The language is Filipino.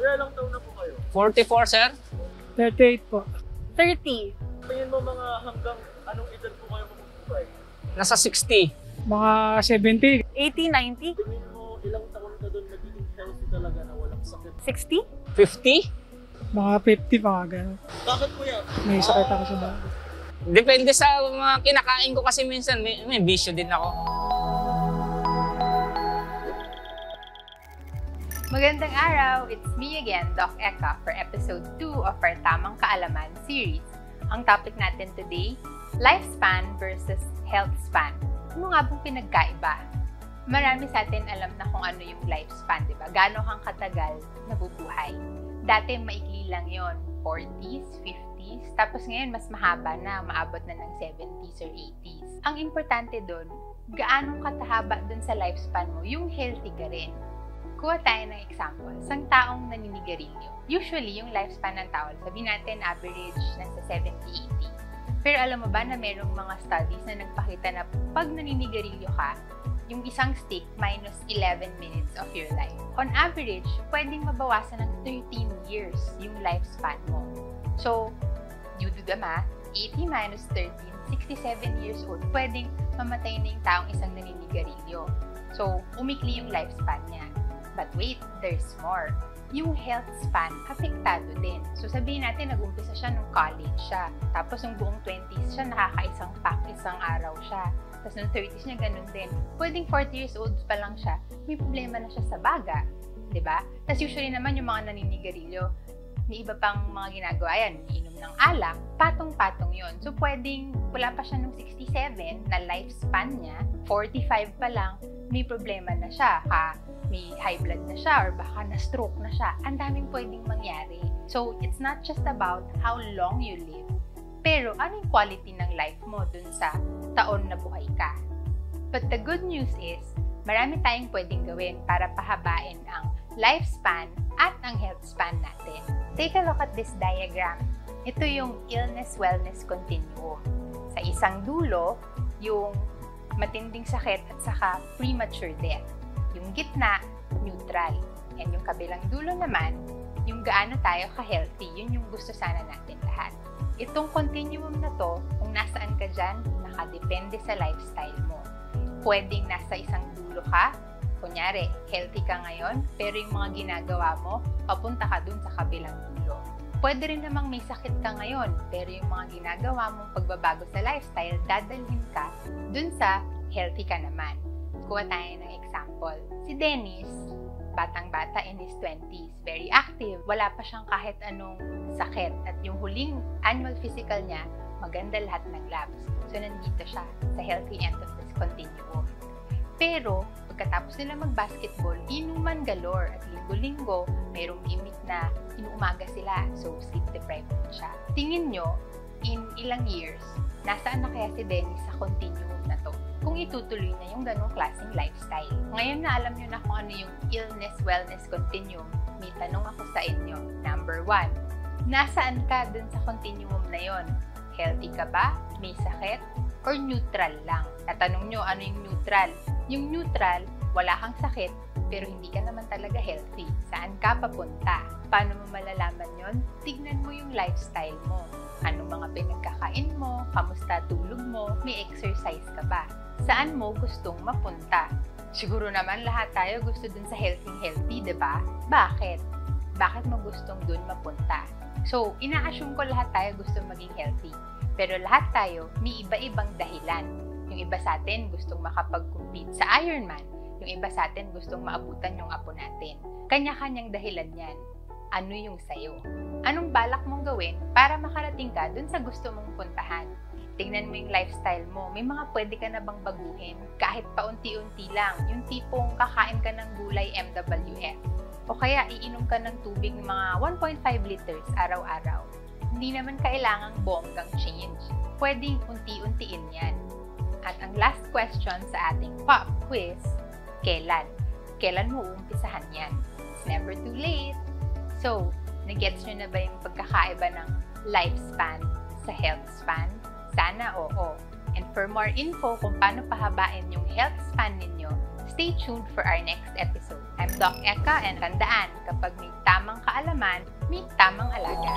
Ilang taon na po kayo? 44, sir. 38 po. 30. Tingin mo mga hanggang anong edad po kayo mabubuhay? Nasa 60. Mga 70. 80, 90, Tingin mo ilang taon ka doon magiging healthy talaga na walang sakit? 60? 50? Mga 50, mga gano'n. Bakit kuya? May sakit ako sa bago. Depende sa mga kinakain ko kasi minsan may bisyo din ako. Magandang araw! It's me again, Doc Eka, for episode 2 of our Tamang Kaalaman series. Ang topic natin today, lifespan versus health span. Ano nga bang pinagkaiba? Marami sa atin alam na kung ano yung lifespan, di ba? Gaano kang katagal nabubuhay. Dati maikli lang yon, 40s, 50s, tapos ngayon mas mahaba na, maabot na ng 70s or 80s. Ang importante doon, gaano katahaba doon sa lifespan mo, yung healthy ka rin. Kuha tayo ng example, isang taong naninigarilyo. Usually, yung lifespan ng tao, sabihin natin average nasa 70-80. Pero alam mo ba na merong mga studies na nagpakita na pag naninigarilyo ka, yung isang stick minus 11 minutes of your life. On average, pwedeng mabawasan ng 13 years yung lifespan mo. So, you do the math, 80 minus 13, 67 years old, pwedeng mamatay na yung taong isang naninigarilyo. So, umikli yung lifespan niya. But wait, there's more. Yung health span, apektado din. So sabihin natin, nag-umpisa siya nung college siya. Tapos yung buong 20s siya, nakakaisang pack, isang araw siya. Tapos nung 30s niya, ganun din. Pwedeng 40 years old pa lang siya, may problema na siya sa baga. Diba? Tapos usually naman yung mga naninigarilyo, may iba pang mga ginagawa yan, inom ng alak, patong-patong yon. So pwedeng, wala pa siya nung 67 na lifespan niya, 45 pa lang, may problema na siya. May high blood na siya or baka na-stroke na siya. Ang daming pwedeng mangyari. So, it's not just about how long you live, pero ano yung quality ng life mo dun sa taon na buhay ka. But the good news is, marami tayong pwedeng gawin para pahabain ang lifespan at ang health span natin. Take a look at this diagram. Ito yung illness-wellness continuum. Sa isang dulo, yung matinding sakit at saka premature death. Yung gitna, neutral. And yung kabilang dulo naman, yung gaano tayo ka-healthy, yun yung gusto sana natin lahat. Itong continuum na to, kung nasaan ka dyan, nakadepende sa lifestyle mo. Pwedeng nasa isang dulo ka, kunyari, healthy ka ngayon, pero yung mga ginagawa mo, papunta ka dun sa kabilang dulo. Pwede rin namang may sakit ka ngayon, pero yung mga ginagawa mong pagbabago sa lifestyle, dadalhin ka dun sa healthy ka naman. Kuha tayo ng example. Si Dennis, batang-bata in his 20s, very active, wala pa siyang kahit anong sakit. At yung huling annual physical niya, maganda lahat ng labs. So, nandito siya sa healthy end of this continuum. Pero, pagkatapos nila mag-basketball, inuman galore at linggo-linggo, mayroong gimmick na inuumaga sila. So, sleep deprived siya. Tingin nyo, in ilang years, nasaan na kaya si Dennis sa continuum na to? Kung itutuloy na yung ganong klaseng lifestyle. Ngayon na alam nyo na kung ano yung illness-wellness continuum, may tanong ako sa inyo. Number 1, nasaan ka dun sa continuum na yon? Healthy ka ba? May sakit? Or neutral lang? Tatanong nyo, ano yung neutral? Yung neutral, wala kang sakit, pero hindi ka naman talaga healthy. Saan ka papunta? Paano mo malalaman yon? Tignan mo yung lifestyle mo. Anong mga pinagkakain mo? Kamusta tulog mo? May exercise ka ba? Saan mo gustong mapunta? Siguro naman lahat tayo gusto dun sa healthy, diba? Bakit? Bakit mo gustong dun mapunta? So, ina-assume ko lahat tayo gusto maging healthy. Pero lahat tayo may iba-ibang dahilan. Yung iba sa atin gustong makapag-compete sa Ironman. Yung iba sa atin gustong maabutan yung apo natin. Kanya-kanyang dahilan yan. Ano yung sayo? Anong balak mong gawin para makarating ka dun sa gusto mong puntahan? Tingnan mo yung lifestyle mo. May mga pwede ka na bang baguhin? Kahit paunti-unti lang. Yung tipong kakain ka ng gulay MWF. O kaya iinom ka ng tubig ng mga 1.5 liters araw-araw. Hindi naman kailangang bonggang change. Pwedeng unti-untiin yan. At ang last question sa ating pop quiz, kailan? Kailan mo uumpisahan yan? It's never too late. So, nag-gets nyo na ba yung pagkakaiba ng lifespan sa health span? Sana oo. And for more info kung paano pahabain yung health span ninyo, stay tuned for our next episode. I'm Doc Eka and tandaan, kapag may tamang kaalaman, may tamang alaga.